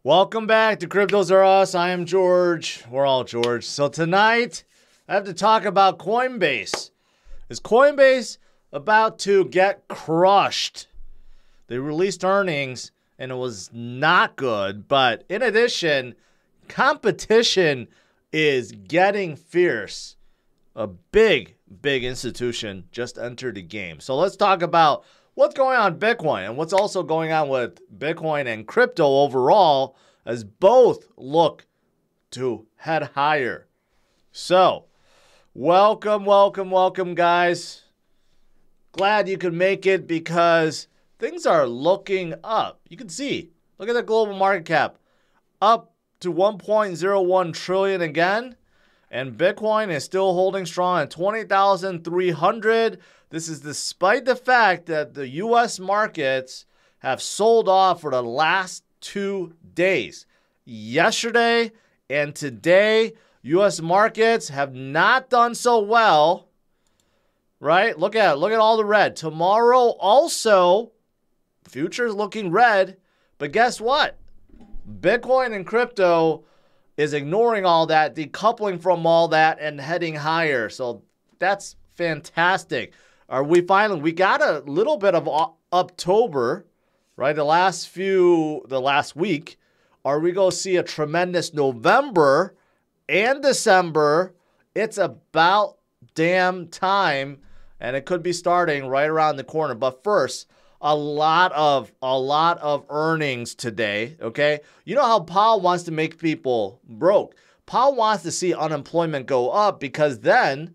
Welcome back to CryptosRUs. I am George. We're all George. So tonight, I have to talk about Coinbase. Is Coinbase about to get crushed? They released earnings, and it was not good. But in addition, competition is getting fierce. A big institution just entered the game. So let's talk about what's going on with Bitcoin and what's also going on with Bitcoin and crypto overall, as both look to head higher. So, welcome, guys. Glad you could make it because things are looking up. You can see, look at the global market cap, up to 1.01 trillion again. And Bitcoin is still holding strong at 20,300. This is despite the fact that the U.S. markets have sold off for the last 2 days. Yesterday and today, U.S. markets have not done so well, right? Look at all the red. Tomorrow also, futures looking red. But guess what? Bitcoin and crypto is ignoring all that, decoupling from all that, and heading higher. So that's fantastic. We got a little bit of October, right? The last week. Are we going to see a tremendous November and December? It's about damn time, and it could be starting right around the corner. But first, a lot of earnings today, okay? You know how Powell wants to make people broke. Powell wants to see unemployment go up because then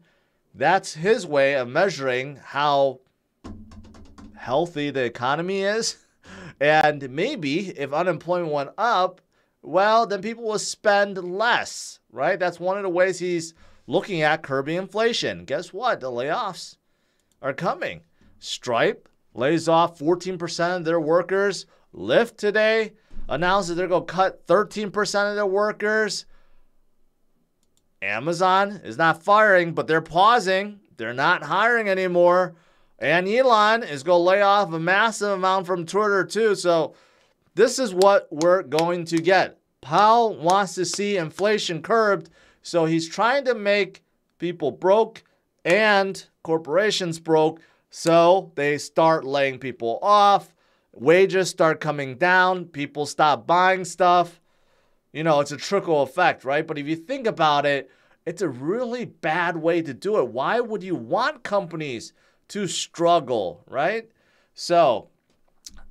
that's his way of measuring how healthy the economy is. And maybe if unemployment went up, well, then people will spend less, right? That's one of the ways he's looking at curbing inflation. Guess what? The layoffs are coming. Stripe lays off 14% of their workers. Lyft today announced that they're going to cut 13% of their workers. Amazon is not firing, but they're pausing. They're not hiring anymore. And Elon is going to lay off a massive amount from Twitter too. So this is what we're going to get. Powell wants to see inflation curbed. So he's trying to make people broke and corporations broke. So they start laying people off, wages start coming down, people stop buying stuff. You know, it's a trickle effect, right? But if you think about it, it's a really bad way to do it. Why would you want companies to struggle, right? So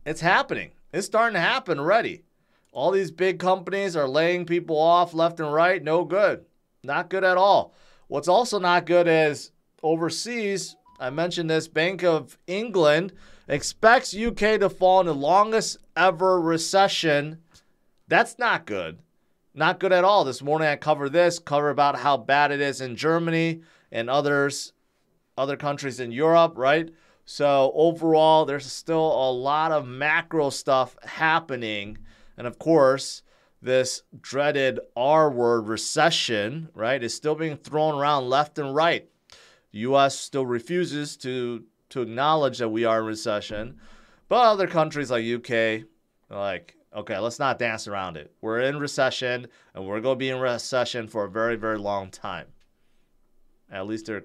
it's happening. It's starting to happen already. All these big companies are laying people off left and right. No good. Not good at all. What's also not good is overseas. I mentioned this, Bank of England expects UK to fall in the longest ever recession. That's not good. Not good at all. This morning I covered about how bad it is in Germany and other countries in Europe, right? So overall, there's still a lot of macro stuff happening. And of course, this dreaded R word, recession, right, is still being thrown around left and right. The U.S. still refuses to acknowledge that we are in recession. But other countries like UK are like, okay, let's not dance around it. We're in recession, and we're going to be in recession for a very, very long time. At least they're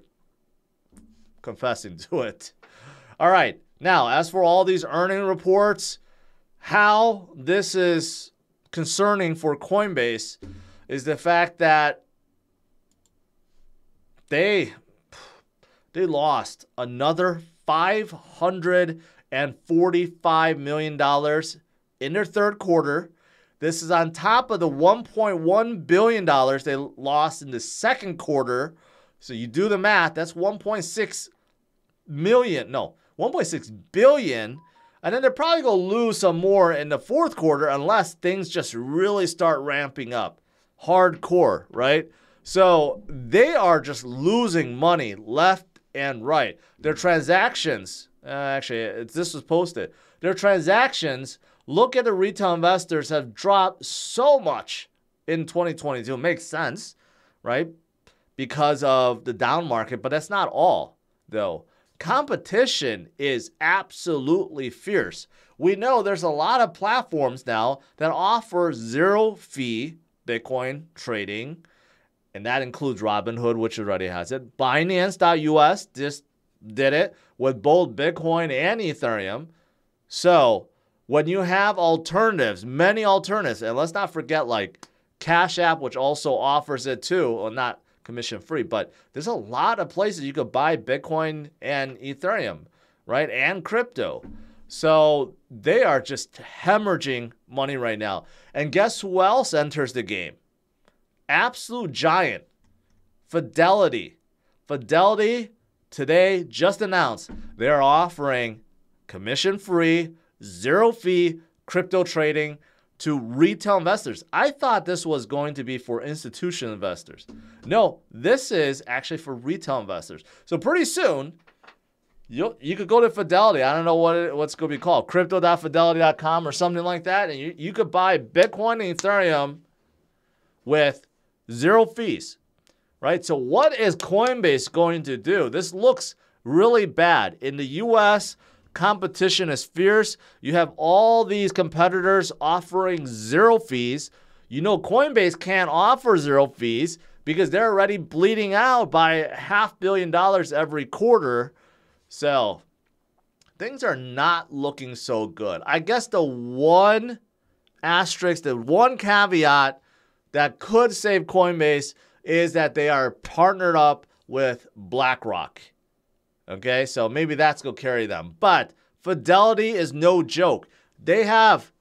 confessing to it. All right. Now, as for all these earning reports, how this is concerning for Coinbase is the fact that they lost another $545 million in their third quarter. This is on top of the $1.1 billion they lost in the second quarter. So you do the math, that's 1.6 billion. And then they're probably going to lose some more in the fourth quarter unless things just really start ramping up. Hardcore, right? So they are just losing money left and right. Their transactions, this was posted. Their transactions, look at the retail investors, have dropped so much in 2022. It makes sense, right? Because of the down market, but that's not all, though. competition is absolutely fierce. We know there's a lot of platforms now that offer zero fee Bitcoin trading, and that includes Robinhood, which already has it. Binance.us just did it with both Bitcoin and Ethereum. So when you have alternatives, many alternatives, and let's not forget like Cash App, which also offers it too, well, not commission free, but there's a lot of places you could buy Bitcoin and Ethereum, right? And crypto. So they are just hemorrhaging money right now. And guess who else enters the game? Absolute giant, Fidelity. Fidelity today just announced they're offering commission-free, zero-fee crypto trading to retail investors. I thought this was going to be for institutional investors. No, this is actually for retail investors. So pretty soon, you could go to Fidelity. I don't know what's going to be called, crypto.fidelity.com or something like that, and you could buy Bitcoin and Ethereum with zero fees, right? So what is Coinbase going to do? This looks really bad. In the U.S., competition is fierce. You have all these competitors offering zero fees. You know Coinbase can't offer zero fees because they're already bleeding out by $500 million every quarter. So things are not looking so good. I guess the one asterisk, the one caveat that could save Coinbase is that they are partnered up with BlackRock. Okay, so maybe that's going to carry them. But Fidelity is no joke. They have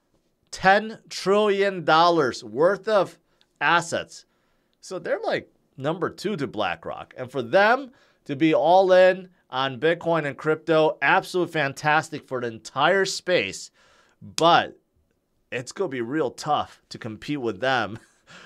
$10 trillion worth of assets. So they're like number 2 to BlackRock. And for them to be all in on Bitcoin and crypto, absolutely fantastic for the entire space. But it's going to be real tough to compete with them.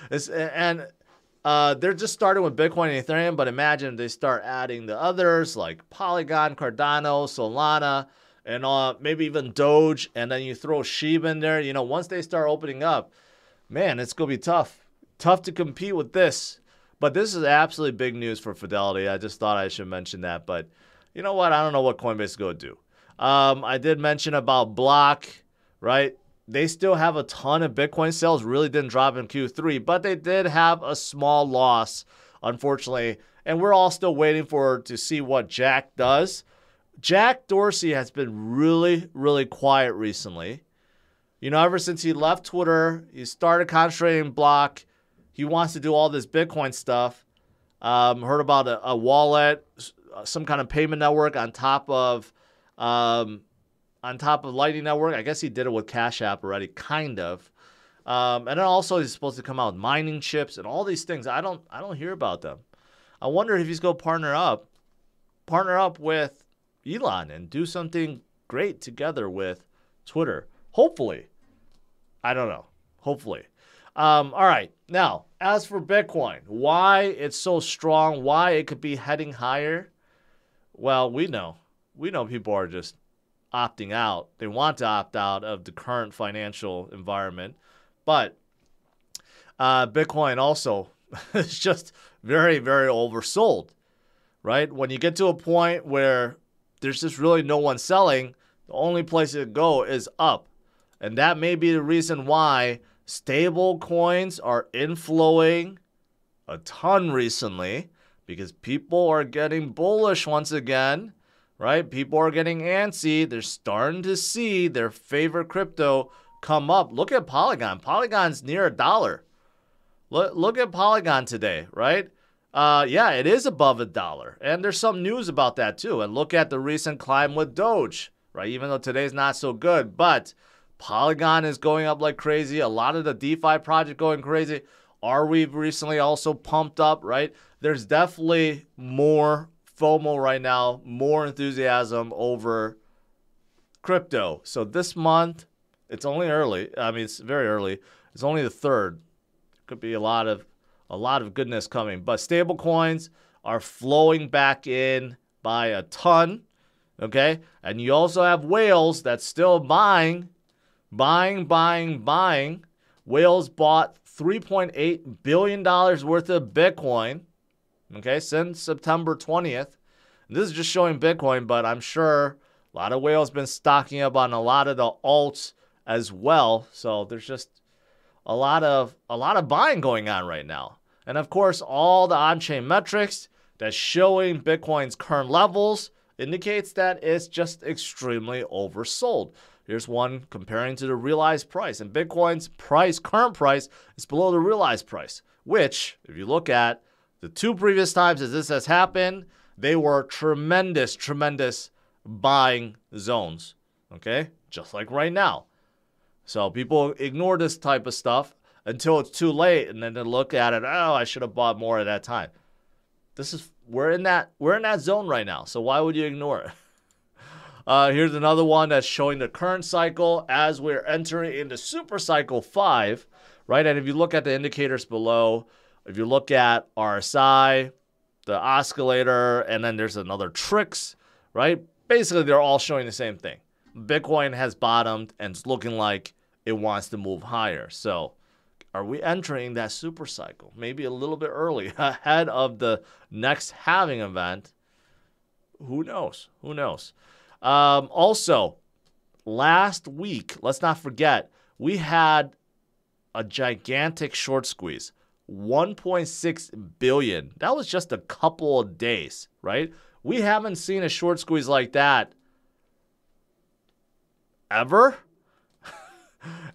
They're just starting with Bitcoin and Ethereum, but imagine they start adding the others like Polygon, Cardano, Solana, and maybe even Doge, and then you throw Shiba in there. You know, once they start opening up, man, it's going to be tough. Tough to compete with this. But this is absolutely big news for Fidelity. I just thought I should mention that. But you know what? I don't know what Coinbase is going to do. I did mention about Block, right? They still have a ton of Bitcoin sales, really didn't drop in Q3, but they did have a small loss, unfortunately. And we're all still waiting to see what Jack does. Jack Dorsey has been really, really quiet recently. You know, ever since he left Twitter, he started concentrating Block. He wants to do all this Bitcoin stuff. Heard about a wallet, some kind of payment network on top of Lightning Network. I guess he did it with Cash App already, kind of. And then also he's supposed to come out with mining chips and all these things. I don't hear about them. I wonder if he's going to partner up with Elon and do something great together with Twitter. Hopefully. I don't know. Hopefully. All right. Now, as for Bitcoin, why it's so strong, why it could be heading higher. Well, we know people are just opting out. They want to opt out of the current financial environment. But Bitcoin also is just very, very oversold, right? When you get to a point where there's just really no one selling, the only place to go is up. And that may be the reason why stable coins are inflowing a ton recently, because people are getting bullish once again. Right? People are getting antsy. They're starting to see their favorite crypto come up. Look at Polygon. Polygon's near $1. Look at Polygon today, right? Yeah, it is above $1. And there's some news about that too. And look at the recent climb with Doge, right? Even though today's not so good. But Polygon is going up like crazy. A lot of the DeFi project going crazy. Arweave recently also pumped up, right? There's definitely more FOMO right now, more enthusiasm over crypto. So this month, it's only early. I mean, it's very early. It's only the 3rd. Could be a lot of goodness coming. But stable coins are flowing back in by a ton. Okay? And you also have whales that's still buying. Whales bought $3.8 billion worth of Bitcoin. Okay, since September 20th. This is just showing Bitcoin, but I'm sure a lot of whales been stocking up on a lot of the alts as well. So there's just a lot of buying going on right now. And of course, all the on-chain metrics that's showing Bitcoin's current levels indicates that it's just extremely oversold. Here's one comparing to the realized price. And Bitcoin's price, current price, is below the realized price, which, if you look at the two previous times that this has happened, they were tremendous, tremendous buying zones, okay? Just like right now. So people ignore this type of stuff until it's too late, and then they look at it, oh, I should have bought more at that time. We're in that zone right now, so why would you ignore it? Here's another one that's showing the current cycle as we're entering into super cycle 5, right? And if you look at the indicators below, if you look at RSI, the oscillator, and then there's another TRIX, right? Basically, they're all showing the same thing. Bitcoin has bottomed and it's looking like it wants to move higher. So are we entering that super cycle? Maybe a little bit early, ahead of the next halving event. Who knows? Who knows? Also, last week, let's not forget, we had a gigantic short squeeze. 1.6 billion. That was just a couple of days, right? We haven't seen a short squeeze like that ever.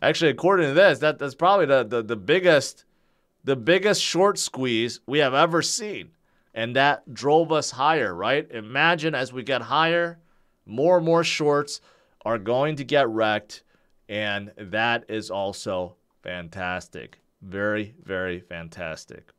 Actually, according to this, that's probably the biggest short squeeze we have ever seen. And that drove us higher, right? Imagine as we get higher, more and more shorts are going to get wrecked. And that is also fantastic. Very, very fantastic.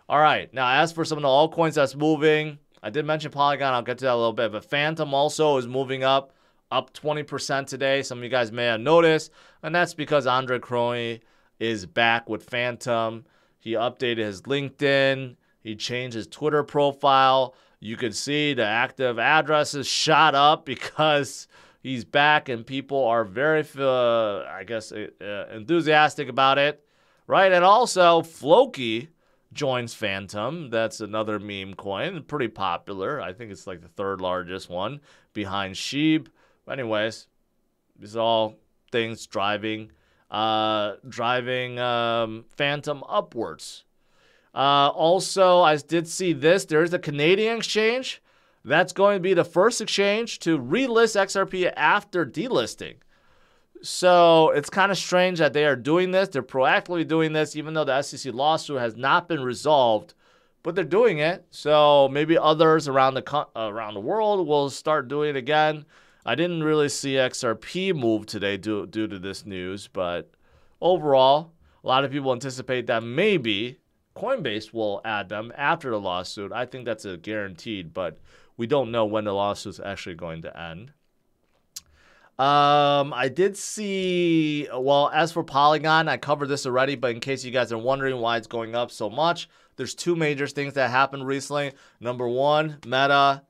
All right. Now, as for some of the altcoins that's moving, I did mention Polygon. I'll get to that a little bit. But Phantom also is moving up 20% today. Some of you guys may have noticed. And that's because Andre Cronje is back with Phantom. He updated his LinkedIn. He changed his Twitter profile. You could see the active addresses shot up because he's back and people are very, enthusiastic about it. Right, and also Floki joins Phantom. That's another meme coin, pretty popular. I think it's like the third largest one behind Sheeb. Anyways, these are all things driving Phantom upwards. Also, I did see this. There's a Canadian exchange. That's going to be the first exchange to relist XRP after delisting. So it's kind of strange that they are doing this. They're proactively doing this, even though the SEC lawsuit has not been resolved. But they're doing it. So maybe others around the world will start doing it again. I didn't really see XRP move today due to this news. But overall, a lot of people anticipate that maybe Coinbase will add them after the lawsuit. I think that's a guaranteed, but we don't know when the lawsuit's actually going to end. I did see, well, as for Polygon, I covered this already, but in case you guys are wondering why it's going up so much, there's two major things that happened recently. Number one, Meta,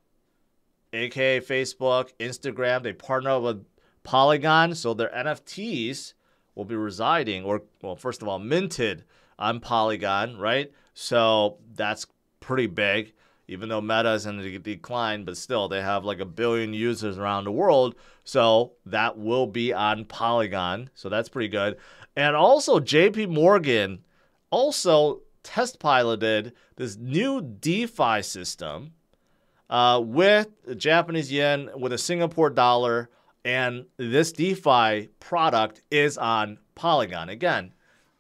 aka Facebook, Instagram, they partner with Polygon, so their NFTs will be residing, or, well, first of all, minted on Polygon, right? So that's pretty big. Even though Meta is in a decline, but still, they have like 1 billion users around the world. So that will be on Polygon. So that's pretty good. And also, JP Morgan also test piloted this new DeFi system with the Japanese yen, with a Singapore dollar. And this DeFi product is on Polygon. Again,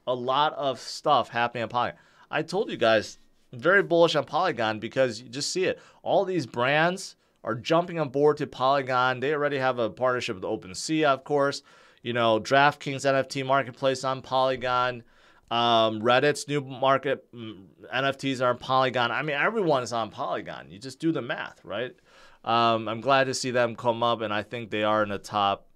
a lot of stuff happening on Polygon. I told you guys, very bullish on Polygon because you just see it. All these brands are jumping on board to Polygon. They already have a partnership with OpenSea, of course. You know, DraftKings NFT marketplace on Polygon. Reddit's new market NFTs are on Polygon. I mean, everyone is on Polygon. You just do the math, right? I'm glad to see them come up, and I think they are in the top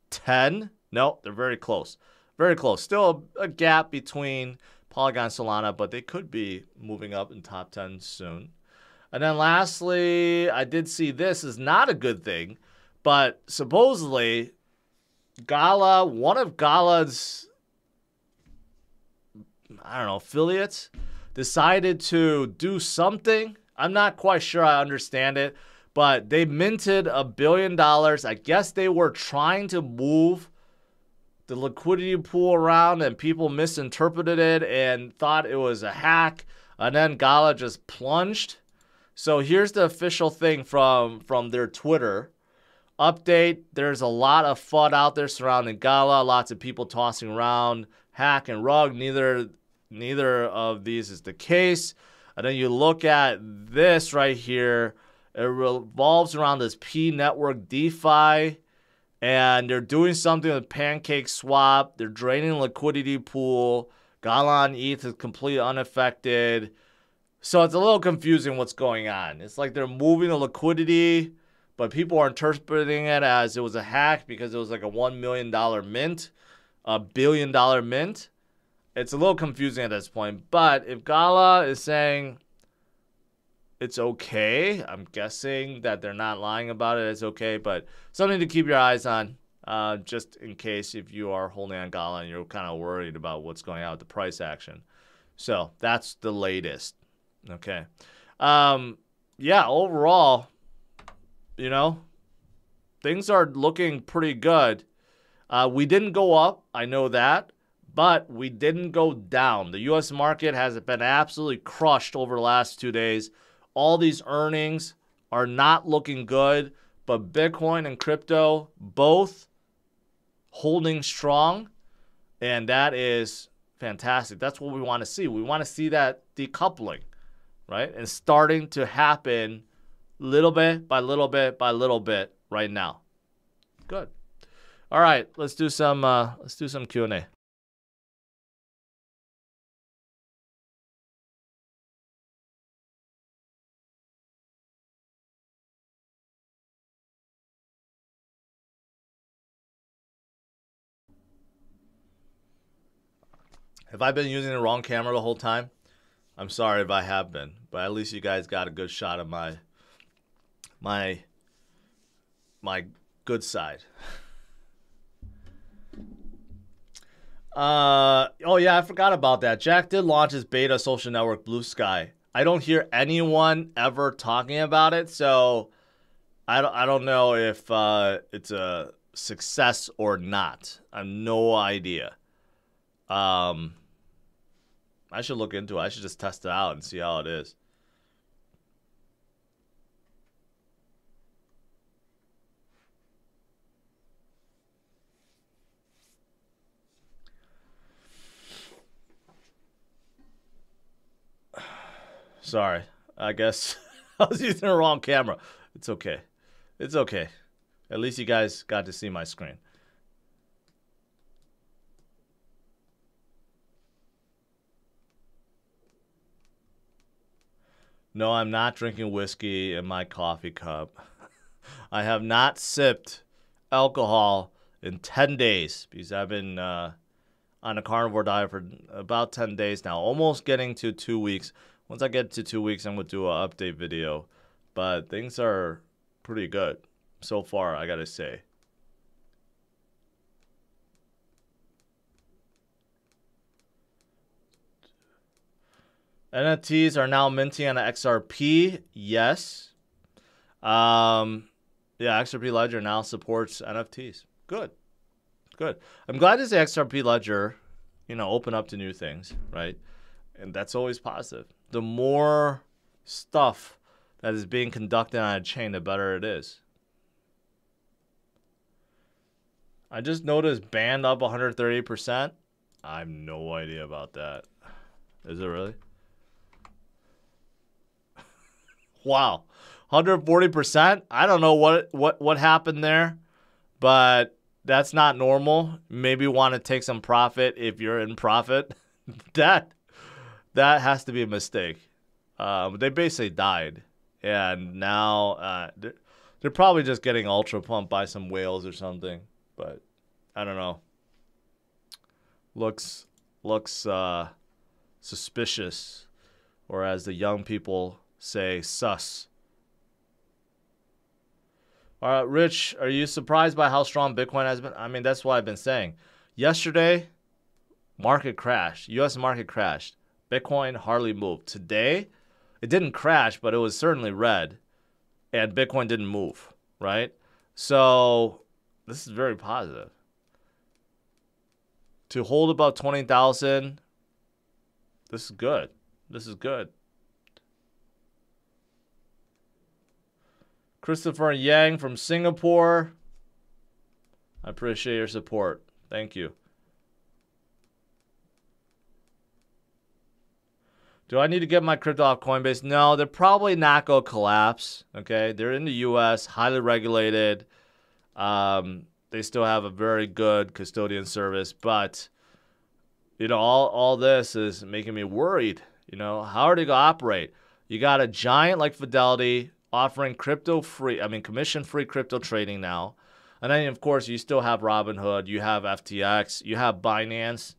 10. No, they're very close. Very close. Still a gap between Polygon, Solana, but they could be moving up in top 10 soon. And then lastly, I did see this is not a good thing, but supposedly Gala, one of Gala's, I don't know, affiliates, decided to do something. I'm not quite sure I understand it, but they minted $1 billion. I guess they were trying to move the liquidity pool around and people misinterpreted it and thought it was a hack. And then Gala just plunged. So here's the official thing from their Twitter update. There's a lot of FUD out there surrounding Gala. Lots of people tossing around hack and rug. Neither of these is the case. And then you look at this right here. It revolves around this P network DeFi. And they're doing something with Pancake Swap. They're draining liquidity pool. Gala on ETH is completely unaffected. So it's a little confusing what's going on. It's like they're moving the liquidity, but people are interpreting it as it was a hack because it was like a $1 million mint, $1 billion mint. It's a little confusing at this point. But if Gala is saying it's okay, I'm guessing that they're not lying about it. It's okay, but something to keep your eyes on, just in case if you are holding on Gala and you're kind of worried about what's going on with the price action. So that's the latest. Okay. Yeah, overall, you know, things are looking pretty good. We didn't go up, I know that, but we didn't go down. The U.S. market has been absolutely crushed over the last 2 days. All these earnings are not looking good, but Bitcoin and crypto both holding strong, and that is fantastic. That's what we want to see. We want to see that decoupling, right? And starting to happen little bit by little bit by little bit right now. Good. All right, let's do some Q&A. Have I been using the wrong camera the whole time? I'm sorry if I have been, but at least you guys got a good shot of my good side. Oh yeah, I forgot about that. Jack did launch his beta social network Blue Sky. I don't hear anyone ever talking about it, so I don't know if it's a success or not. I have no idea. I should look into it. I should just test it out and see how it is. Sorry. I guess I was using the wrong camera. It's okay. It's okay. At least you guys got to see my screen. No, I'm not drinking whiskey in my coffee cup. I have not sipped alcohol in 10 days because I've been on a carnivore diet for about 10 days now, almost getting to 2 weeks. Once I get to 2 weeks, I'm going to do an update video. But things are pretty good so far, I got to say. NFTs are now minting on the XRP. Yes. Yeah, XRP Ledger now supports NFTs. Good. Good. I'm glad to see XRP Ledger, you know, open up to new things, right? And that's always positive. The more stuff that is being conducted on a chain, the better it is. I just noticed band up 130%. I have no idea about that. Is it really? Wow, 140%. I don't know what happened there, but that's not normal. Maybe want to take some profit if you're in profit. that has to be a mistake. They basically died, and now they're probably just getting ultra pumped by some whales or something. But I don't know. Looks suspicious, or as the young people say, sus. All right, Rich, are you surprised by how strong Bitcoin has been? I mean, that's what I've been saying. Yesterday, market crashed. U.S. market crashed. Bitcoin hardly moved. Today, It didn't crash, but it was certainly red. And Bitcoin didn't move, right? So this is very positive. To hold above 20,000, this is good. This is good. Christopher Yang from Singapore. I appreciate your support. Thank you. Do I need to get my crypto off Coinbase? No, they're probably not going to collapse. Okay, they're in the U.S., highly regulated. They still have a very good custodian service, but you know, all this is making me worried. You know, how are they going to operate? You got a giant like Fidelity offering commission-free crypto trading now. And then, of course, you still have Robinhood, you have FTX, you have Binance,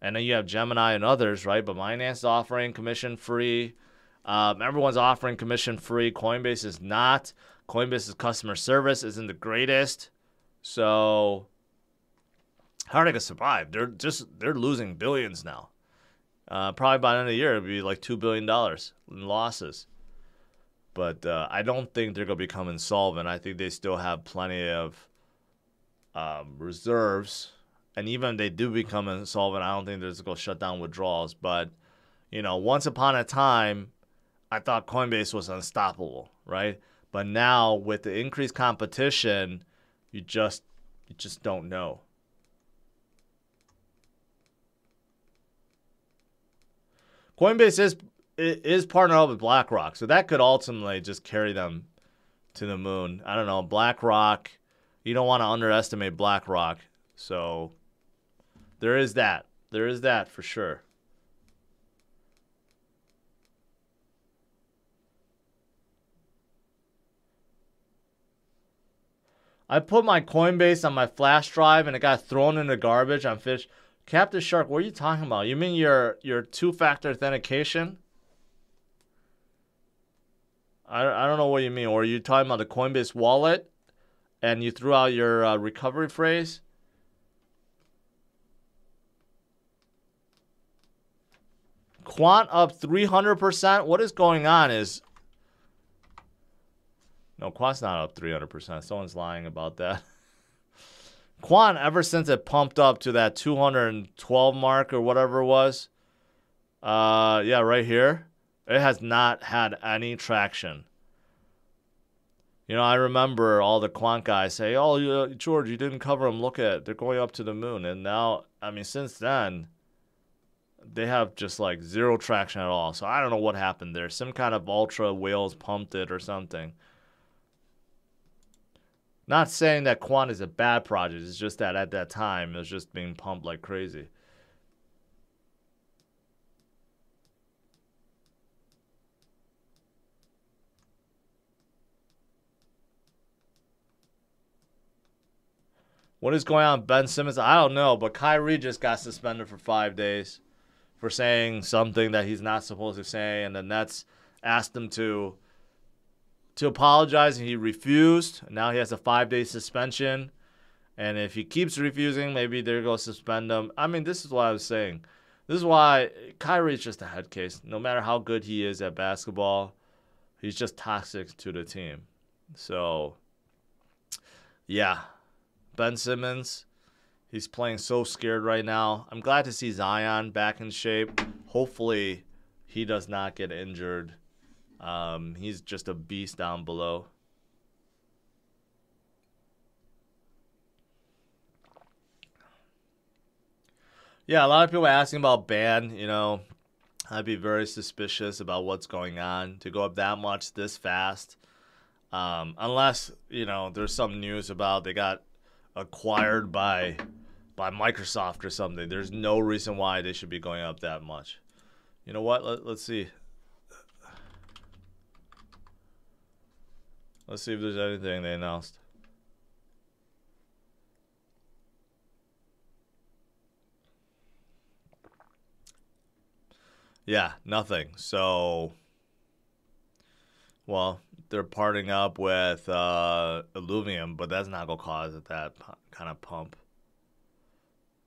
and then you have Gemini and others, right? But Binance is offering commission-free. Everyone's offering commission-free. Coinbase is not. Coinbase's customer service isn't the greatest. So how are they going to survive? They're losing billions now. Probably by the end of the year, it'll be like $2 billion in losses. But I don't think they're going to become insolvent. I think they still have plenty of reserves. And even if they do become insolvent, I don't think they're just going to shut down withdrawals. But, you know, once upon a time, I thought Coinbase was unstoppable, right? But now with the increased competition, you just don't know. Coinbase is partnered up with BlackRock, so that could ultimately just carry them to the moon. I don't know, BlackRock, you don't want to underestimate BlackRock. So there is that. There is that for sure. I put my Coinbase on my flash drive and it got thrown in the garbage on Fish. Captain Shark, what are you talking about? You mean your two-factor authentication? I don't know what you mean. Or are you talking about the Coinbase wallet and you threw out your recovery phrase? Quant up 300%? What is going on is... No, Quant's not up 300%. Someone's lying about that. Quant, ever since it pumped up to that 212 mark or whatever it was, yeah, right here, it has not had any traction. You know, I remember all the Quant guys say, oh, George, you didn't cover them. Look at it. They're going up to the moon. And now, I mean, since then, they have just like zero traction at all. So I don't know what happened there. Some kind of ultra whales pumped it or something. Not saying that Quant is a bad project. It's just that at that time, it was just being pumped like crazy. What is going on, Ben Simmons? I don't know, but Kyrie just got suspended for 5 days for saying something that he's not supposed to say, and the Nets asked him to apologize, and he refused. Now he has a 5-day suspension, and if he keeps refusing, maybe they're going to suspend him. I mean, this is what I was saying. This is why Kyrie's just a head case. No matter how good he is at basketball, he's just toxic to the team. So, yeah. Ben Simmons, he's playing so scared right now. I'm glad to see Zion back in shape. Hopefully, he does not get injured. He's just a beast down below. Yeah, a lot of people are asking about ban. You know, I'd be very suspicious about what's going on to go up that much this fast. Unless, you know, there's some news about they got acquired by Microsoft or something. There's no reason why they should be going up that much. You know what? Let's see. Let's see if there's anything they announced. Yeah, nothing. So, well, they're parting up with Illuvium, but that's not going to cause that kind of pump.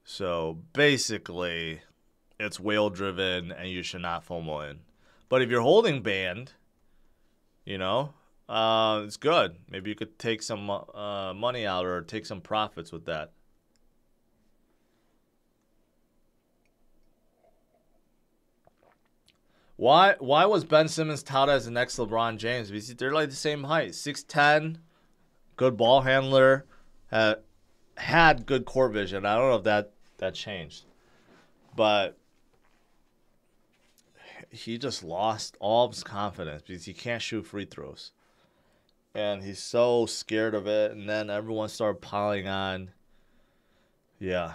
So, basically, it's whale-driven, and you should not FOMO in. But if you're holding band, you know, it's good. Maybe you could take some money out or take some profits with that. Why was Ben Simmons touted as the next LeBron James? Because they're like the same height. 6'10", good ball handler, had good court vision. I don't know if that changed. But he just lost all of his confidence because he can't shoot free throws. And he's so scared of it. And then everyone started piling on. Yeah.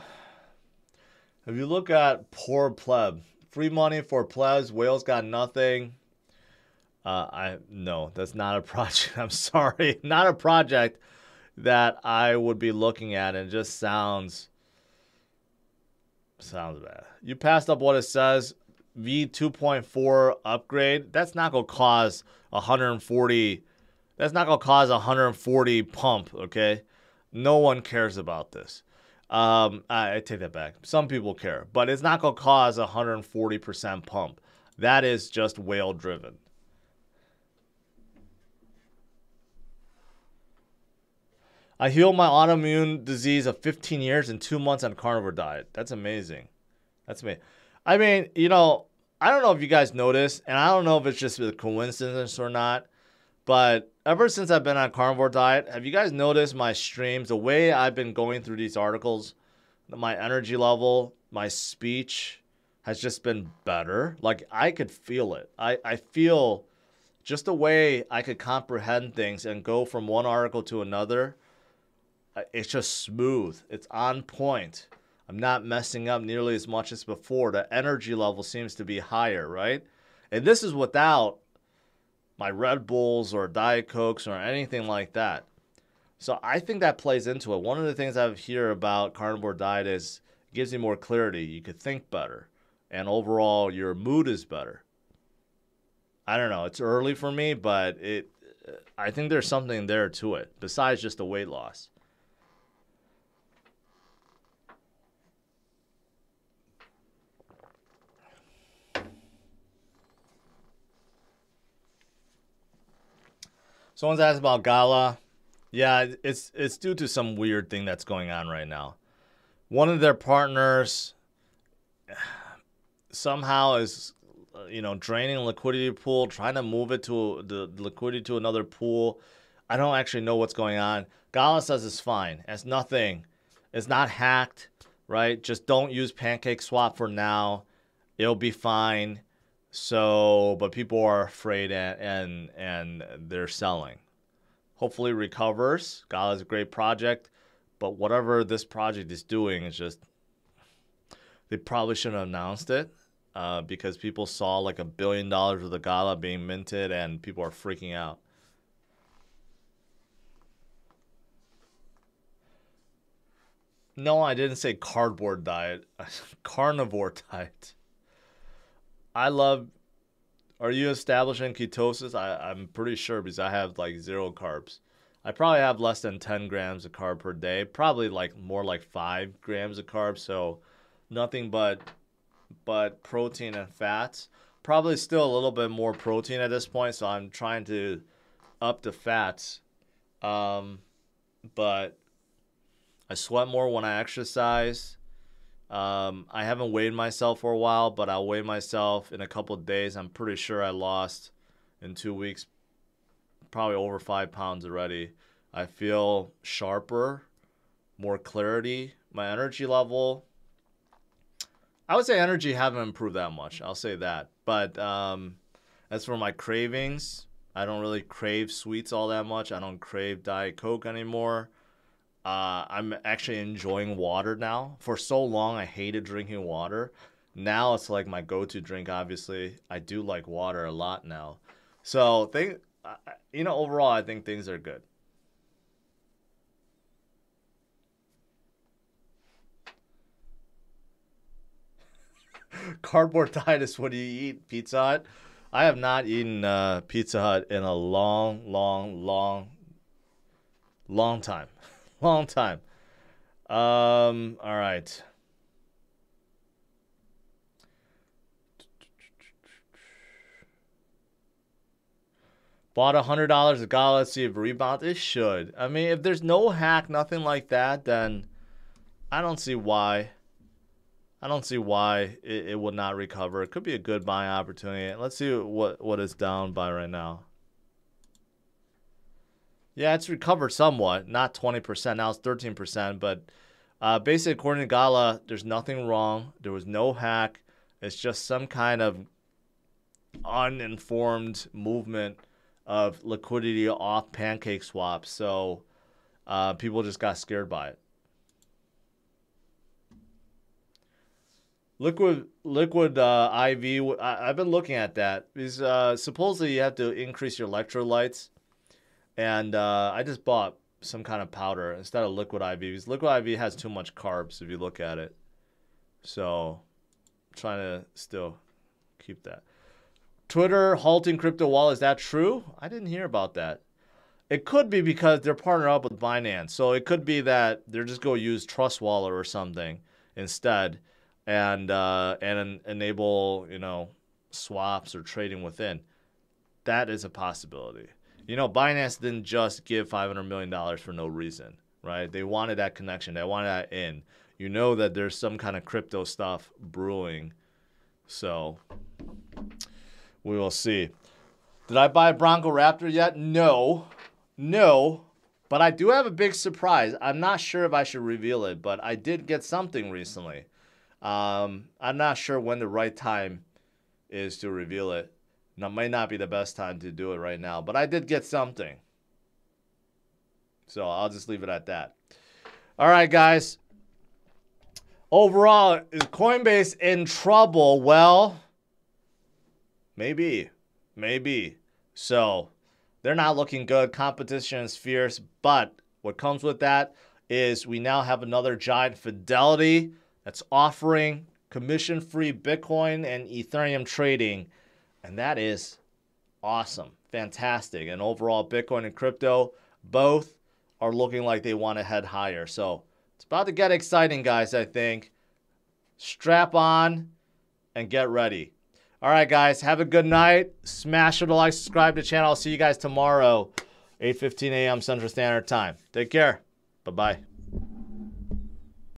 If you look at poor pleb, free money for plebs, whales got nothing. No, that's not a project. I'm sorry. Not a project that I would be looking at. And it just sounds bad. You passed up what it says. V 2.4 upgrade. That's not going to cause 140. That's not going to cause 140 pump, okay? No one cares about this. I take that back. Some people care, but it's not going to cause 140% pump. That is just whale driven. I healed my autoimmune disease of 15 years in 2 months on a carnivore diet. That's amazing. That's amazing. I mean, you know, I don't know if you guys noticed, and I don't know if it's just a coincidence or not, but ever since I've been on a carnivore diet, have you guys noticed my streams, the way I've been going through these articles, my energy level, my speech has just been better. Like, I could feel it. I feel just the way I could comprehend things and go from one article to another. It's just smooth. It's on point. I'm not messing up nearly as much as before. The energy level seems to be higher, right? And this is without my Red Bulls or Diet Cokes or anything like that. So I think that plays into it. One of the things I hear about carnivore diet is it gives you more clarity. You could think better. And overall, your mood is better. I don't know. It's early for me, but I think there's something there to it besides just the weight loss. Someone's asked about Gala. Yeah, it's due to some weird thing that's going on right now. One of their partners somehow is, draining a liquidity pool, trying to move it to the liquidity to another pool. I don't actually know what's going on. Gala says it's fine. It's nothing. It's not hacked, right? Just don't use PancakeSwap for now. It'll be fine. So, but people are afraid and they're selling. Hopefully recovers. Gala is a great project, but whatever this project is doing is just, they probably shouldn't have announced it because people saw like $1 billion worth of Gala being minted and people are freaking out. No, I didn't say cardboard diet. Carnivore diet. Are you establishing ketosis? I'm pretty sure because I have like 0 carbs. I probably have less than 10 grams of carb per day. Probably like more like 5 grams of carbs. So nothing but protein and fats. Probably still a little bit more protein at this point. So I'm trying to up the fats. But I sweat more when I exercise. I haven't weighed myself for a while, but I'll weigh myself in a couple of days. I'm pretty sure I lost in 2 weeks probably over 5 pounds already. I feel sharper, more clarity. My energy level, I would say energy haven't improved that much. I'll say that. But as for my cravings, I don't really crave sweets all that much. I don't crave Diet Coke anymore. I'm actually enjoying water now. For so long, I hated drinking water. Now it's like my go-to drink, obviously. I do like water a lot now. So, overall, I think things are good. Cardboard diet is what do you eat? Pizza Hut? I have not eaten Pizza Hut in a long time. Long time. All right. Bought $100 of Gala. Let's see if it rebounds. It should. I mean, if there's no hack, nothing like that, then I don't see why. I don't see why it would not recover. It could be a good buying opportunity. Let's see what it's down by right now. Yeah, it's recovered somewhat. Not 20%. Now it's 13%. But basically, according to Gala, there's nothing wrong. There was no hack. It's just some kind of uninformed movement of liquidity off pancake swaps. So people just got scared by it. Liquid IV, I've been looking at that. Because supposedly you have to increase your electrolytes. And I just bought some kind of powder instead of liquid IV. Because liquid IV has too much carbs if you look at it. So I'm trying to still keep that. Twitter halting crypto wallet, is that true? I didn't hear about that. It could be because they're partnered up with Binance. So it could be that they're just going to use Trust Wallet or something instead and enable, you know, swaps or trading within. That is a possibility. You know, Binance didn't just give $500 million for no reason, right? They wanted that connection. They wanted that in. You know that there's some kind of crypto stuff brewing. So we will see. Did I buy Bronco Raptor yet? No. No. But I do have a big surprise. I'm not sure if I should reveal it, but I did get something recently. I'm not sure when the right time is to reveal it. Now, it might not be the best time to do it right now, but I did get something. So I'll just leave it at that. All right, guys. Overall, is Coinbase in trouble? Well, maybe. Maybe. So they're not looking good. Competition is fierce. But what comes with that is we now have another giant, Fidelity, that's offering commission-free Bitcoin and Ethereum trading. And that is awesome. Fantastic. And overall, Bitcoin and crypto, both are looking like they want to head higher. So it's about to get exciting, guys, I think. Strap on and get ready. All right, guys. Have a good night. Smash the like, subscribe to the channel. I'll see you guys tomorrow, 8:15 a.m. Central Standard Time. Take care. Bye-bye.